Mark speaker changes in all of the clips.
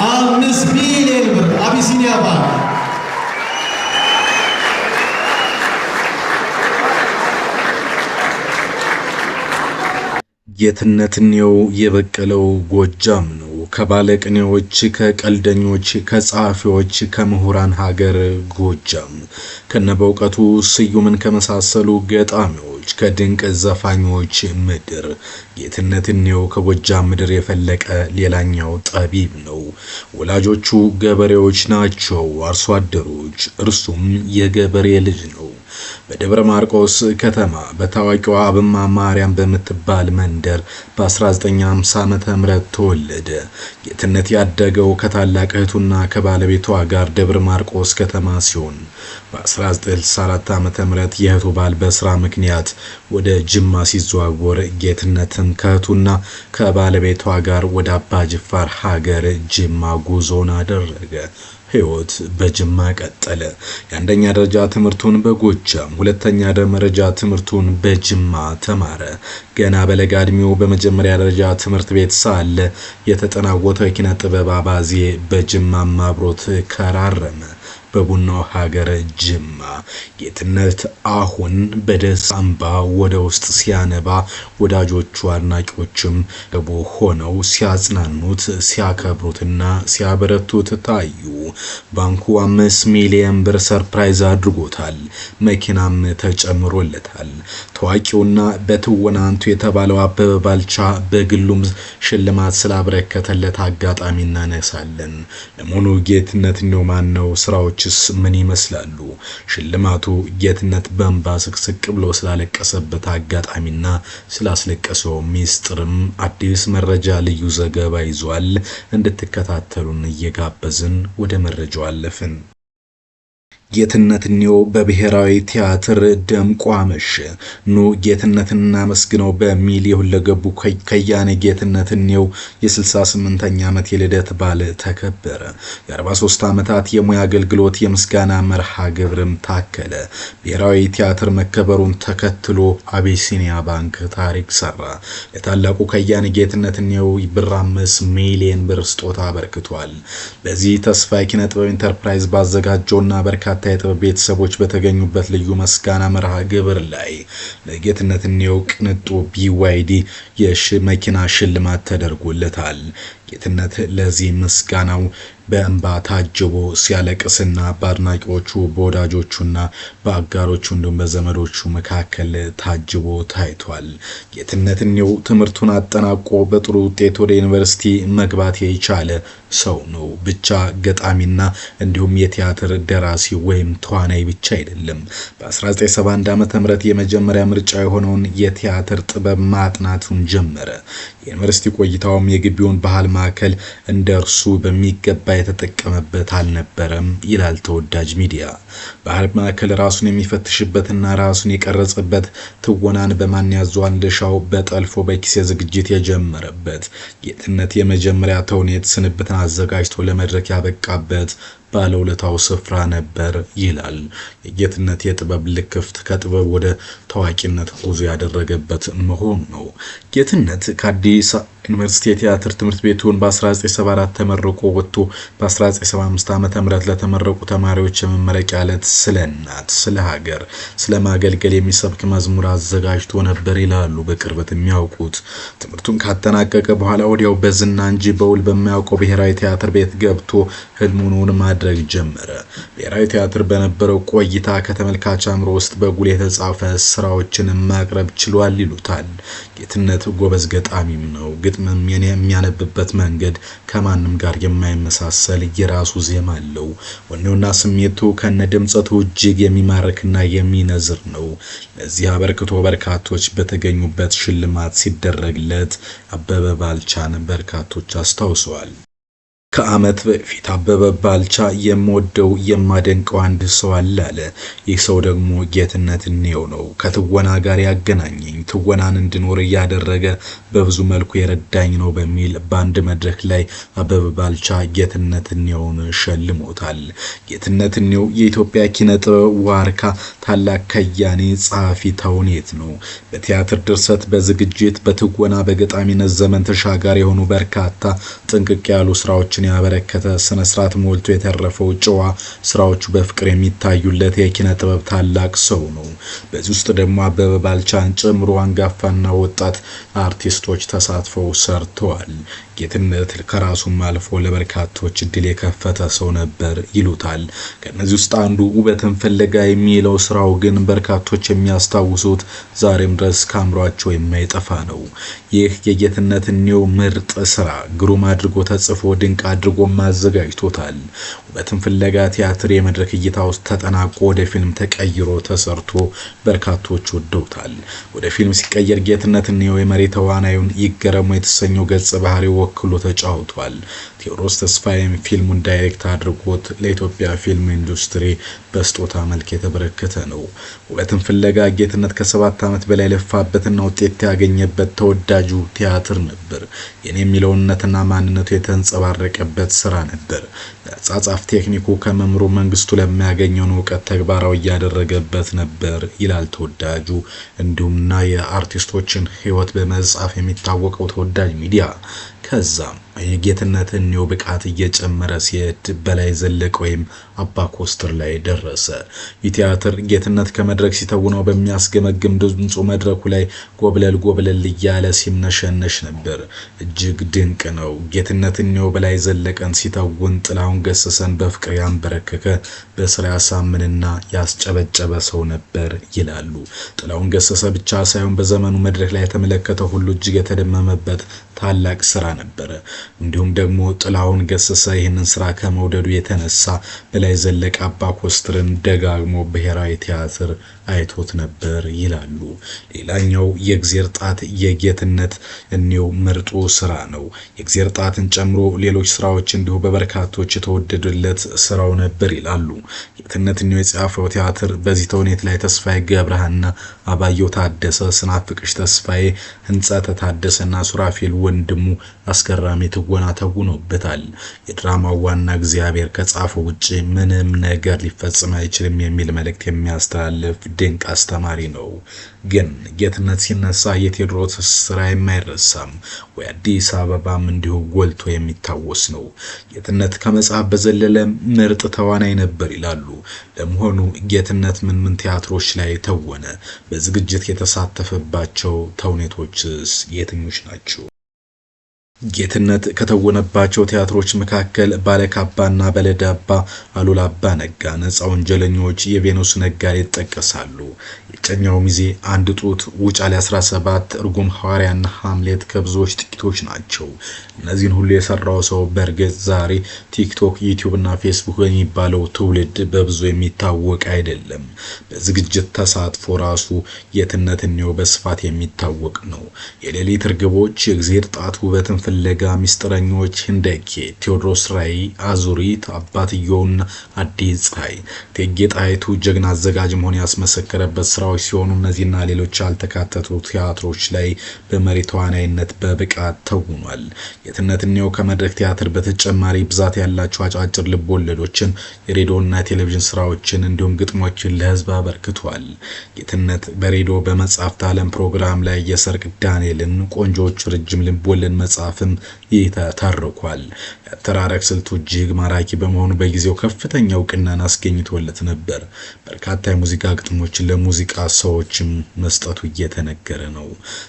Speaker 1: 5 ሚሊዮን ብር አቢሲኒያ ባንክ።
Speaker 2: ጌትነትኔው የበቀለው ጎጃም ነው። ከባለቅኔዎች፣ ከቀልደኞች፣ ከጸሐፊዎች፣ ከምሁራን ሀገር ጎጃም ከነበውቀቱ ስዩምን ከመሳሰሉ ገጣሚዎች፣ ከድንቅ ዘፋኞች ምድር ጌትነትኔው ከጎጃም ምድር የፈለቀ ሌላኛው ጠቢብ ነው። ወላጆቹ ገበሬዎች ናቸው፣ አርሶ አደሮች። እርሱም የገበሬ ልጅ ነው። በደብረ ማርቆስ ከተማ በታዋቂዋ አብማ ማርያም በምትባል መንደር በ1950 ዓመተ ምህረት ተወለደ። ጌትነት ያደገው ከታላቅ እህቱና ከባለቤቷ ጋር ደብረ ማርቆስ ከተማ ሲሆን በ1964 ዓመተ ምህረት የእህቱ ባል በስራ ምክንያት ወደ ጅማ ሲዘዋወር ጌትነትም ከእህቱና ከባለቤቷ ጋር ወደ አባጅፋር ሀገር ጅማ ጉዞን አደረገ። ህይወት በጅማ ቀጠለ። የአንደኛ ደረጃ ትምህርቱን በጎጃም፣ ሁለተኛ ደረጃ ትምህርቱን በጅማ ተማረ። ገና በለጋ እድሜው በመጀመሪያ ደረጃ ትምህርት ቤት ሳለ የተጠናወተው የኪነ ጥበብ አባዜ በጅማም አብሮት ከራረመ። በቡናው ሀገር ጅማ ጌትነት አሁን በደስ አምባ ወደ ውስጥ ሲያነባ ወዳጆቹ አድናቂዎችም ደቦ ሆነው ሲያጽናኑት ሲያከብሩትና ሲያበረቱት ታዩ። ባንኩ 5 ሚሊዮን ብር ሰርፕራይዝ አድርጎታል። መኪናም ተጨምሮለታል። ታዋቂውና በትወናንቱ የተባለው አበበ ባልቻ በግሉም ሽልማት ስላበረከተለት አጋጣሚ እናነሳለን። ለመሆኑ ጌትነትኔው ማን ነው? ስራዎች ምን ይመስላሉ? ሽልማቱ ጌትነት በእንባ ስቅስቅ ብሎ ስላለቀሰበት አጋጣሚና ስላስለቀሰው ሚስጥርም አዲስ መረጃ ልዩ ዘገባ ይዟል። እንድትከታተሉን እየጋበዝን ወደ መረጃው አለፍን። ጌትነትኔው በብሔራዊ ቲያትር ደምቆ አመሸ። ኑ ጌትነትን እናመስግነው በሚል የሁለገቡ ከያኔ ጌትነትኔው የ68ኛ ዓመት የልደት በዓል ተከበረ። የ43 ዓመታት የሙያ አገልግሎት የምስጋና መርሃ ግብርም ታከለ። ብሔራዊ ቲያትር መከበሩን ተከትሎ አቢሲኒያ ባንክ ታሪክ ሰራ። ለታላቁ ከያኔ ጌትነትኔው ብር 5 ሚሊዮን ብር ስጦታ አበርክቷል። በዚህ ተስፋ የኪነ ጥበብ ኢንተርፕራይዝ ባዘጋጀውና በርካታ የጥበብ ቤተሰቦች በተገኙበት ልዩ መስጋና መርሃ ግብር ላይ ለጌትነትኔው ቅንጡ ቢዋይዲ የመኪና ሽልማት ተደርጎለታል። ጌትነት ለዚህ ምስጋናው በእንባ ታጅቦ ሲያለቅስና በአድናቂዎቹ በወዳጆቹና በአጋሮቹ እንዲሁም በዘመዶቹ መካከል ታጅቦ ታይቷል። ጌትነትኔው ትምህርቱን አጠናቆ በጥሩ ውጤት ወደ ዩኒቨርሲቲ መግባት የቻለ ሰው ነው። ብቻ ገጣሚና እንዲሁም የቲያትር ደራሲ ወይም ተዋናይ ብቻ አይደለም። በ1971 ዓመተ ምህረት የመጀመሪያ ምርጫ የሆነውን የቲያትር ጥበብ ማጥናቱን ጀመረ። የዩኒቨርሲቲ ቆይታውም የግቢውን ባህል ማዕከል እንደርሱ በሚገባ የተጠቀመበት አልነበረም ይላል ተወዳጅ ሚዲያ። ባህል ማዕከል ራሱን የሚፈትሽበትና ራሱን የቀረጸበት፣ ትወናን በማን ያዟል ልሻው በጠልፎ በኪሴ ዝግጅት የጀመረበት፣ ጌትነት የመጀመሪያ ተውኔት ስንብትን አዘጋጅቶ ለመድረክ ያበቃበት ባለውለታው ስፍራ ነበር ይላል። የጌትነት የጥበብ ልክፍት ከጥበብ ወደ ታዋቂነት ጉዞ ያደረገበት መሆኑ ነው። ጌትነት ከአዲስ ዩኒቨርሲቲ የቲያትር ትምህርት ቤቱን በ1974 ተመርቆ ወጥቶ በ1975 ዓመተ ምህረት ለተመረቁ ተማሪዎች የመመረቂያ ዕለት ስለ እናት፣ ስለ ሀገር፣ ስለ ማገልገል የሚሰብክ መዝሙር አዘጋጅቶ ነበር ይላሉ በቅርበት የሚያውቁት። ትምህርቱን ካጠናቀቀ በኋላ ወዲያው በዝና እንጂ በውል በማያውቀው ብሔራዊ ቲያትር ቤት ገብቶ ህልሙን ማድረግ ጀመረ። ብሔራዊ ቲያትር በነበረው ቆይታ ከተመልካች አእምሮ ውስጥ በጉል የተጻፈ ስራዎችን ማቅረብ ችሏል ይሉታል። ጌትነት ጎበዝ ገጣሚም ነው። ግጥምም የሚያነብበት መንገድ ከማንም ጋር የማይመሳሰል የራሱ ዜማ አለው። ወኔውና ስሜቱ ከነ ድምጸቱ እጅግ የሚማርክና የሚነዝር ነው። ለዚህ አበርክቶ በርካቶች በተገኙበት ሽልማት ሲደረግለት አበበ ባልቻን በርካቶች አስታውሰዋል። ከዓመት በፊት አበበ ባልቻ የምወደው የማደንቀው አንድ ሰው አለ። ይህ ሰው ደግሞ ጌትነትኔው ነው። ከትወና ጋር ያገናኘኝ፣ ትወናን እንድኖር እያደረገ በብዙ መልኩ የረዳኝ ነው በሚል በአንድ መድረክ ላይ አበበ ባልቻ ጌትነትኔውን ሸልሞታል። ጌትነትኔው የኢትዮጵያ ኪነ ጥበብ ዋርካ፣ ታላቅ ከያኔ፣ ጸሐፊ ተውኔት ነው። በቲያትር ድርሰት፣ በዝግጅት፣ በትወና፣ በገጣሚነት ዘመን ተሻጋሪ የሆኑ በርካታ ጥንቅቅ ያሉ ስራዎችን ስራዎችን ያበረከተ ስነ ስርዓት ሞልቶ የተረፈው ጨዋ ስራዎቹ በፍቅር የሚታዩለት የኪነ ጥበብ ታላቅ ሰው ነው። በዚህ ውስጥ ደግሞ አበበ ባልቻን ጨምሮ አንጋፋና ወጣት አርቲስቶች ተሳትፈው ሰርተዋል። ጌትነት ከራሱም አልፎ ለበርካቶች እድል የከፈተ ሰው ነበር ይሉታል። ከነዚህ ውስጥ አንዱ ውበትን ፍለጋ የሚለው ስራው ግን በርካቶች የሚያስታውሱት ዛሬም ድረስ ከአእምሯቸው የማይጠፋ ነው። ይህ የጌትነት እኒው ምርጥ ስራ ግሩም አድርጎ ተጽፎ ድንቅ አድርጎ ማዘጋጅቶታል። ውበትን ፍለጋ ቲያትር የመድረክ እይታ ውስጥ ተጠናቆ ወደ ፊልም ተቀይሮ ተሰርቶ በርካቶች ወደውታል። ወደ ፊልም ሲቀየር ጌትነት እኒው የመሪ ተዋናዩን ይገረሙ የተሰኘው ገጸ ባህሪ ወክሎ ተጫውቷል። ቴዎድሮስ ተስፋዬም ፊልሙን ዳይሬክት አድርጎት ለኢትዮጵያ ፊልም ኢንዱስትሪ በስጦታ መልክ የተበረከተ ነው። ውበትን ፍለጋ ጌትነት ከ7 ዓመት በላይ ለፋበትና ውጤት ያገኘበት ተወዳጁ ቲያትር ነበር። የኔ የሚለውነትና ማንነቱ የተንጸባረቀበት ስራ ነበር። በአጻጻፍ ቴክኒኩ ከመምሩ መንግስቱ ለሚያገኘውን እውቀት ተግባራዊ ያደረገበት ነበር ይላል ተወዳጁ እንዲሁምና የአርቲስቶችን ህይወት በመጻፍ የሚታወቀው ተወዳጅ ሚዲያ። ከዛም የጌትነት እኒው ብቃት እየጨመረ ሲሄድ በላይ ዘለቀ ወይም አባ ኮስተር ላይ ደረሰ። ቲያትር ጌትነት ከመድረክ ሲተውነው በሚያስገመግም ድምጹ መድረኩ ላይ ጎብለል እያለ ሲምነሸነሽ ነበር። እጅግ ድንቅ ነው። ጌትነት እኒው በላይ ዘለቀን ሲተውን ጥላሁን ገሰሰን በፍቅር ያንበረከከ በስራ ያሳምንና ያስጨበጨበ ሰው ነበር ይላሉ። ጥላሁን ገሰሰ ብቻ ሳይሆን በዘመኑ መድረክ ላይ የተመለከተው ሁሉ እጅግ የተደመመበት ታላቅ ስራ ነበር። እንዲሁም ደግሞ ጥላሁን ገሰሰ ይህንን ስራ ከመውደዱ የተነሳ በላይ ዘለቀ አባ ኮስተርን ደጋግሞ ብሔራዊ ቲያትር አይቶት ነበር ይላሉ። ሌላኛው የእግዚአብሔር ጣት የጌትነት እኒው ምርጡ ስራ ነው። የእግዚአብሔር ጣትን ጨምሮ ሌሎች ስራዎች እንዲሁ በበርካቶች የተወደዱለት ስራው ነበር ይላሉ። ጌትነት እኒው የጻፈው ቲያትር በዚህ ተውኔት ላይ ተስፋዬ ገብረሃና አባየው ታደሰ፣ ስናፍቅሽ ተስፋዬ፣ ህንጻተ ታደሰና ሱራፌል ወንድሙ አስገራሚ ትወና ተውኖበታል። የድራማው ዋና እግዚአብሔር ከጻፈው ውጪ ምንም ነገር ሊፈጽም አይችልም የሚል መልእክት የሚያስተላልፍ ድንቅ አስተማሪ ነው። ግን ጌትነት ሲነሳ የቴዎድሮስ ስራ የማይረሳም ወይ አዲስ አበባም እንዲሁ ጎልቶ የሚታወስ ነው። ጌትነት ከመጽሐፍ በዘለለ ምርጥ ተዋናይ ነበር ይላሉ። ለመሆኑ ጌትነት ምን ቲያትሮች ላይ ተወነ? በዝግጅት የተሳተፈባቸው ተውኔቶችስ የትኞች ናቸው? ጌትነት ከተወነባቸው ቲያትሮች መካከል ባለካባና በለዳባ፣ አሉላ አባ ነጋ፣ ነፃ ወንጀለኞች፣ የቬኑስ ነጋዴ ይጠቀሳሉ። የጨኛው ሚዜ፣ አንድ ጡት፣ ውጫሌ 17፣ እርጉም ሐዋርያና ሐምሌት ከብዙዎች ጥቂቶች ናቸው። እነዚህን ሁሉ የሰራው ሰው በእርግጥ ዛሬ ቲክቶክ፣ ዩቲዩብ እና ፌስቡክ የሚባለው ትውልድ በብዙ የሚታወቅ አይደለም። በዝግጅት ተሳትፎ ራሱ ጌትነት እኒው በስፋት የሚታወቅ ነው። የሌሊት እርግቦች፣ የእግዚአብሔር ጣት፣ ውበትን ፍለጋ፣ ሚስጥረኞች፣ ህንደኬ፣ ቴዎድሮስ ራዕይ፣ አዙሪት፣ አባትየውና አዲስ ፀሐይ እቴጌ ጣይቱ ጀግና አዘጋጅ መሆን ያስመሰከረበት ስራዎች ሲሆኑ እነዚህና ሌሎች ያልተካተቱ ቲያትሮች ላይ በመሪ ተዋናይነት በብቃት ተውኗል። ጌትነት እኒው ከመድረክ ቲያትር በተጨማሪ ብዛት ያላቸው አጫጭር ልብ ወለዶችን፣ የሬዲዮና የቴሌቪዥን ስራዎችን እንዲሁም ግጥሞችን ለህዝብ አበርክቷል። ጌትነት በሬዲዮ በመጽሐፍት ዓለም ፕሮግራም ላይ የሰርቅ ዳንኤልን፣ ቆንጆቹ ረጅም ልብ ወለድ መጽሐፍም ተተርኳል። የአተራረክ ስልቱ እጅግ ማራኪ በመሆኑ በጊዜው ከፍተኛ እውቅናን አስገኝቶለት ነበር። በርካታ የሙዚቃ ግጥሞችን ለሙዚቃ ሰዎችም መስጠቱ እየተነገረ ነው።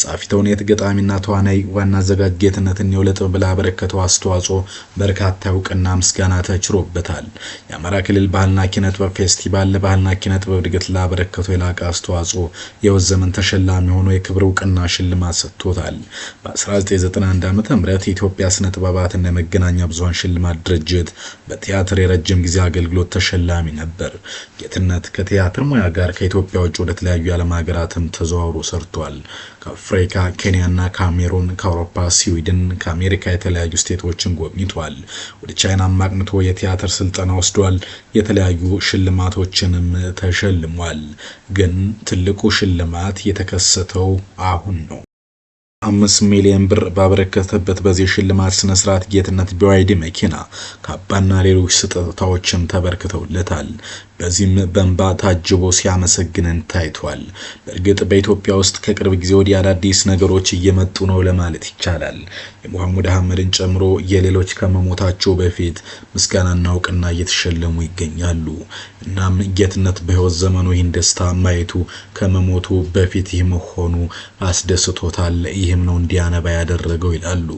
Speaker 2: ጸሐፊ ተውኔት፣ ገጣሚና ተዋናይ ዋና አዘጋጅ ጌትነት እኒው ለጥበብ ላበረከተው አስተዋጽኦ በርካታ እውቅና ምስጋና ተችሮበታል። የአማራ ክልል ባህልና ኪነ ጥበብ ፌስቲቫል ለባህልና ኪነ ጥበብ እድገት ላበረከተው የላቀ አስተዋጽኦ የህይወት ዘመን ተሸላሚ ሆኖ የክብር እውቅና ሽልማት ሰጥቶታል። በ1991 ዓ.ም የኢትዮጵያ ስነ ጥበባትና የመገናኛ ብዙሃን ሽልማት ድርጅት በቲያትር የረጅም ጊዜ አገልግሎት ተሸላሚ ነበር። ጌትነት ከቲያትር ሙያ ጋር ከኢትዮጵያ ውጭ ወደ ተለያዩ የዓለም ሀገራትም ተዘዋውሮ ሰርቷል። ከአፍሪካ፣ ኬንያና ካሜሩን፣ ከአውሮፓ ስዊድን፣ ከአሜሪካ የተለያዩ ስቴቶችን ጎብኝቷል። ወደ ቻይና አቅንቶ የቲያትር ስልጠና ወስዷል። የተለያዩ ሽልማቶችንም ተሸልሟል። ግን ትልቁ ሽልማት የተከሰተው አሁን ነው። 5 ሚሊዮን ብር ባበረከተበት በዚህ ሽልማት ስነ ስርዓት ጌትነት ቢዋይዲ መኪና፣ ካባና ሌሎች ስጦታዎችም ተበርክተውለታል። በዚህም በእንባ ታጅቦ ሲያመሰግነን ታይቷል። በእርግጥ በኢትዮጵያ ውስጥ ከቅርብ ጊዜ ወዲህ አዳዲስ ነገሮች እየመጡ ነው ለማለት ይቻላል። የሙሐመድ አህመድን ጨምሮ የሌሎች ከመሞታቸው በፊት ምስጋናና እውቅና እየተሸለሙ ይገኛሉ። እናም ጌትነት በህይወት ዘመኑ ይህን ደስታ ማየቱ ከመሞቱ በፊት ይህ መሆኑ አስደስቶታል። ይህም ነው እንዲያነባ ያደረገው ይላሉ።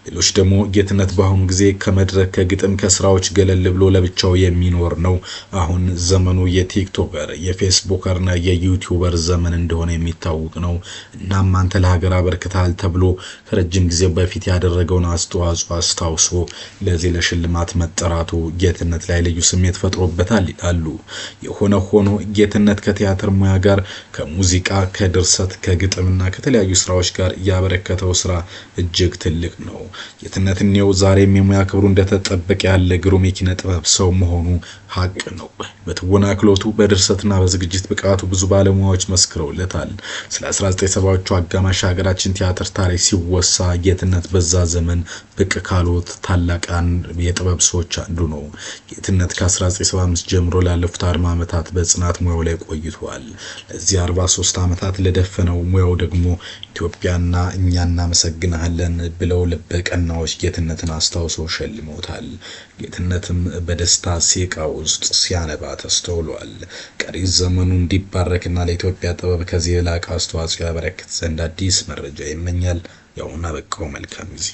Speaker 2: ሌሎች ደግሞ ጌትነት በአሁኑ ጊዜ ከመድረክ ከግጥም ከስራዎች ገለል ብሎ ለብቻው የሚኖር ነው። አሁን ዘመኑ የቲክቶከር የፌስቡከርና የዩቲዩበር ዘመን እንደሆነ የሚታወቅ ነው። እናም አንተ ለሀገር አበርክተሃል ተብሎ ከረጅም ጊዜ በፊት ያደረገውን አስተዋጽኦ አስታውሶ ለዚህ ለሽልማት መጠራቱ ጌትነት ላይ ልዩ ስሜት ፈጥሮበታል ይላሉ። የሆነ ሆኖ ጌትነት ከቲያትር ሙያ ጋር ከሙዚቃ ከድርሰት ከግጥምና ከተለያዩ ስራዎች ጋር ያበረከተው ስራ እጅግ ትልቅ ነው። ጌትነት እኔው ዛሬም የሙያ ክብሩ እንደተጠበቀ ያለ ግሩም የኪነ ጥበብ ሰው መሆኑ ሀቅ ነው። በትወና ክሎቱ በድርሰትና በዝግጅት ብቃቱ ብዙ ባለሙያዎች መስክረውለታል። ስለ 1970ዎቹ አጋማሽ ሀገራችን ቲያትር ታሪክ ሲወሳ ጌትነት በዛ ዘመን ብቅ ካሉት ታላቃን የጥበብ ሰዎች አንዱ ነው። ጌትነት ከ1975 ጀምሮ ላለፉት 40 ዓመታት በጽናት ሙያው ላይ ቆይቷል። ለዚህ 43 ዓመታት ለደፈነው ሙያው ደግሞ ኢትዮጵያና እኛ እናመሰግናለን ብለው ልበቀናዎች ጌትነትን አስታውሰው ሸልመውታል። ጌትነትም በደስታ ሲቃ ውስጥ ሲያነባ ተስተውሏል። ቀሪ ዘመኑ እንዲባረክና ለኢትዮጵያ ጥበብ ከዚህ የላቀ አስተዋጽኦ ያበረክት ዘንድ አዲስ መረጃ ይመኛል። ያውና በቃው መልካም ጊዜ